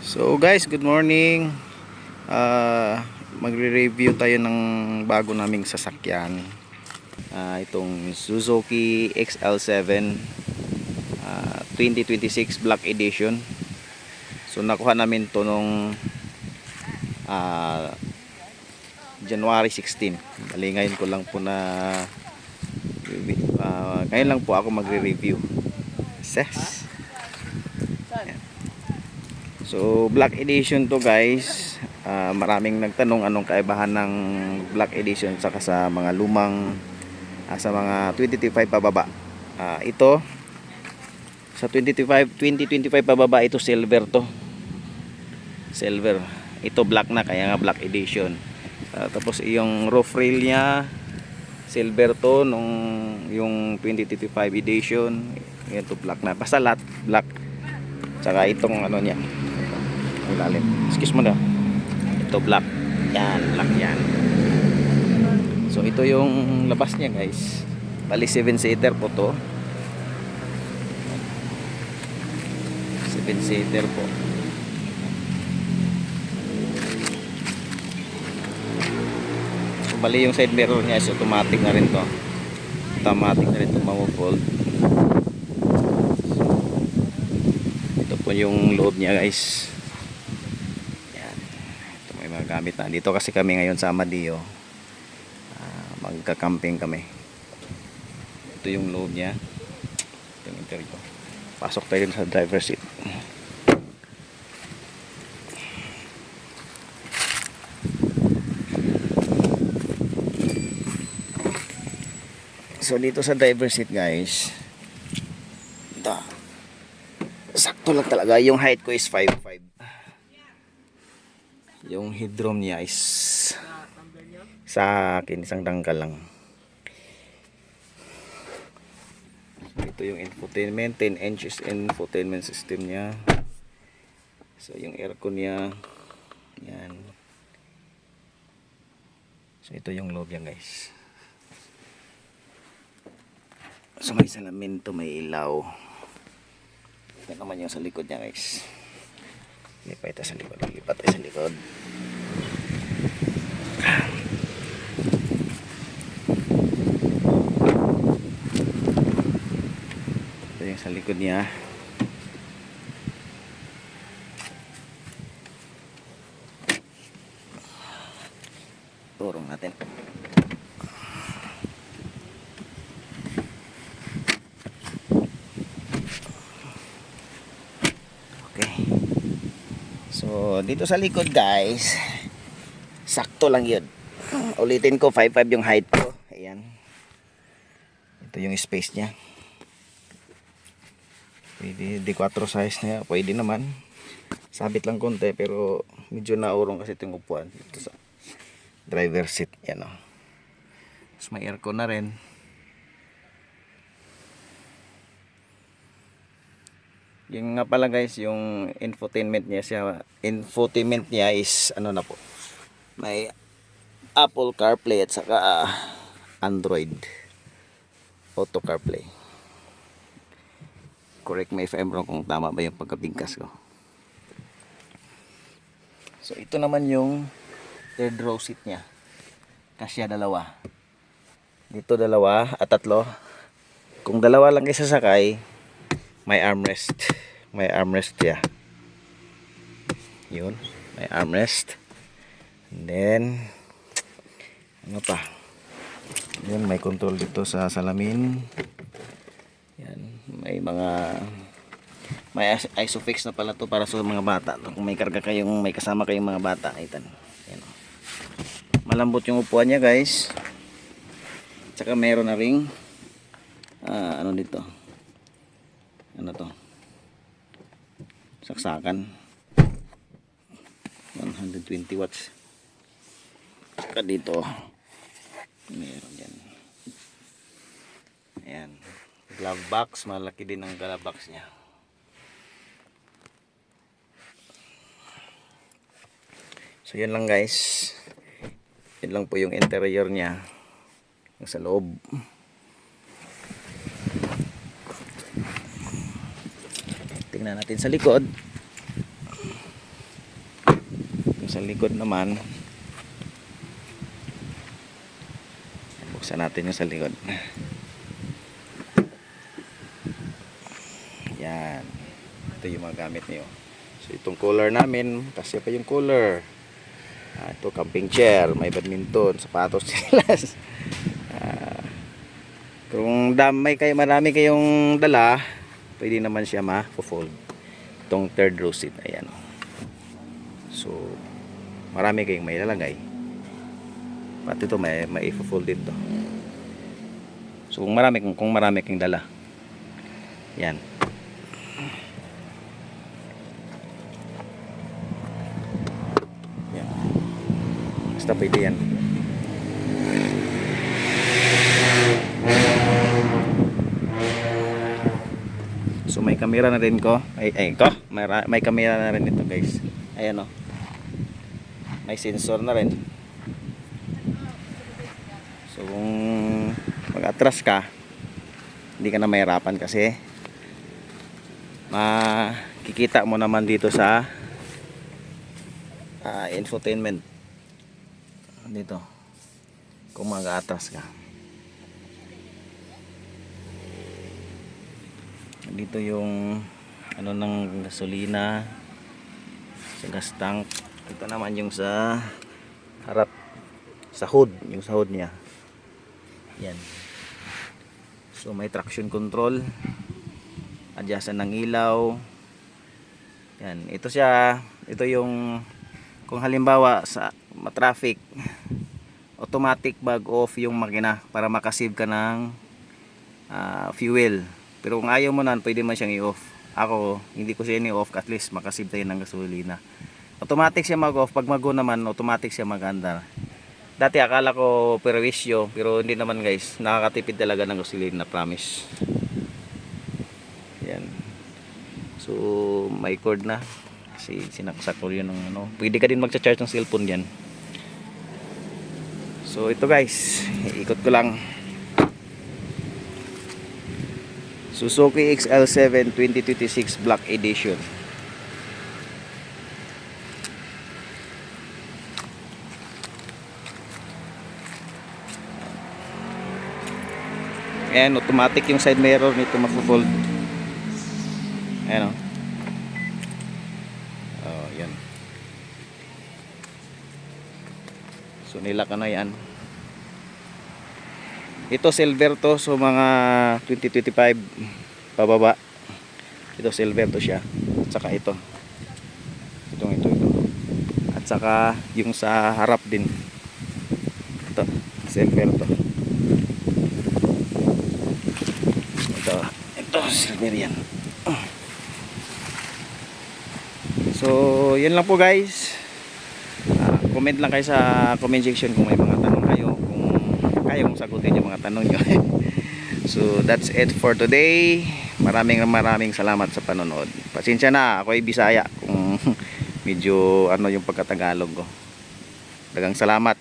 So guys, good morning. Magre-review tayo ng bago naming sasakyan. Itong Suzuki XL7 2026 Black Edition. So nakuha namin to nung January 16. Bali ngayon ko lang po ngayon lang po ako magre-review. Ses. So Black Edition to guys. Maraming nagtanong anong kaibahan ng Black Edition saka sa mga lumang sa mga 2025 pababa. Ito sa 2025 pababa, ito silver to. Silver. Ito black na, kaya nga Black Edition. Tapos yung roof rail niya silver to nung yung 2025 edition. Ito black na. Basta lahat black. Saka itong ano niya. Ang lalim. Excuse mo na. Ito black. Yan, black yan. So ito yung labas niya guys. Bali 7-seater po to. 7-seater po. So bali yung side mirror niya is automatic na rin to. Automatic na rin to ma-fold. So, ito po yung loob niya guys. Gamit na dito kasi kami ngayon sa Amadeo. Magka-camping kami. Ito yung loob niya. Ito yung interior. Pasok tayo sa driver seat. So dito sa driver seat guys, sakto lang talaga. Yung height ko is 5'5". Yung headroom niya is sa akin isang dangkal lang. So, ito yung infotainment, 10 inches infotainment system niya. So yung aircon niya, yan. So ito yung loob niya guys. So may salamin to, may ilaw. Yan naman yung sa likod niya guys. Lipat tayo sa likod. Lipat tayo sa likod. Ito yung sa likod niya. Turong natin. Okay. So dito sa likod guys, sakto lang yun. Ulitin ko, 5'5" yung height ko. Ayan. Ito yung space niya. Pwede D4 size niya, pwede naman. Sabit lang konti pero medyo naurong kasi itong upuan. Ito sa driver seat, yan o. Tapos may aircon na rin. Yung nga pala guys, yung infotainment niya is ano na po. May Apple CarPlay at saka Android Auto CarPlay. Correct me if I'm wrong kung tama ba yung pagkabigkas ko. So ito naman yung third row seat niya. Kasya dalawa. Dito dalawa at tatlo. Kung dalawa lang kayo sasakay, may armrest. May armrest ya. Yun. May armrest. And then, ano pa? Yun, may control dito sa salamin. Yan. May isofix na pala to para sa mga bata. Kung may karga kayong, may kasama kayong mga bata. Yan. Malambot yung upuan niya guys. Tsaka meron na ring ano dito. Ano to? Saksakan 120 watts. Saka dito meron yan. Ayan, glove box, malaki din ang glove box nya. So yan lang guys, yan lang po yung interior nya, yung sa loob. Tingnan natin sa likod. sa likod naman, buksan natin yung sa likod. Yan, ito yung mga gamit niyo. So itong cooler namin, kasi pa yung cooler. Ito camping chair, may badminton, sapatos, chinelas. Kung marami kayong dala, pwede naman siya ma-fold. Itong third row seat, ayan. So marami kayong may lalagay. Pati ito may fold dito. So kung marami kayong dala, yan. Yan. Basta pwede yan. So may camera na rin ko. May camera na rin ito, guys. Ayan, oh. May sensor na rin. So kung mag-atras ka, hindi ka na mahirapan kasi makikita mo naman dito sa infotainment dito kung mag-atras ka. Dito yung ano ng gasolina sa gas tank. Ito naman yung sa harap, sa hood, yung sa hood niya. Yan. So may traction control, adjustan ng ilaw. Yan, ito yung kung halimbawa sa traffic, automatic bag off yung makina para makasave ka ng fuel. Pero kung ayaw mo nan, pwede man siyang i-off. Ako, hindi ko siya i-off, at least makasave tayo ng gasolina. Automatic siya mag-off, pag mag-go naman, automatic siya mag-andar. Dati akala ko perwisyo, pero hindi naman, guys. Nakakatipid talaga ng gasolina, promise. Yan. So may cord na. Kasi sinaksak ko yun ng ano. Pwede ka din magcha-charge ng cellphone diyan. So ito, guys, ikot ko lang. Suzuki XL7 2026 Black Edition. Ayan, automatic yung side mirror nito, mafo-fold. Ayan, oh, yan. So nilak na yan. Ito silver to, so mga 2025 pababa. Ito silver to siya. At saka ito. Ito. At saka yung sa harap din. Ito, silver to. Ito silver yan. So yan lang po, guys. Comment lang kayo sa comment section kung may mga tanong kayo, kung kaya kong sagutin yung mga tanong nyo. So that's it for today. Maraming salamat sa panonood. Pasensya na, ako ay Bisaya kung medyo ano yung pagkatagalog ko. Dagang salamat.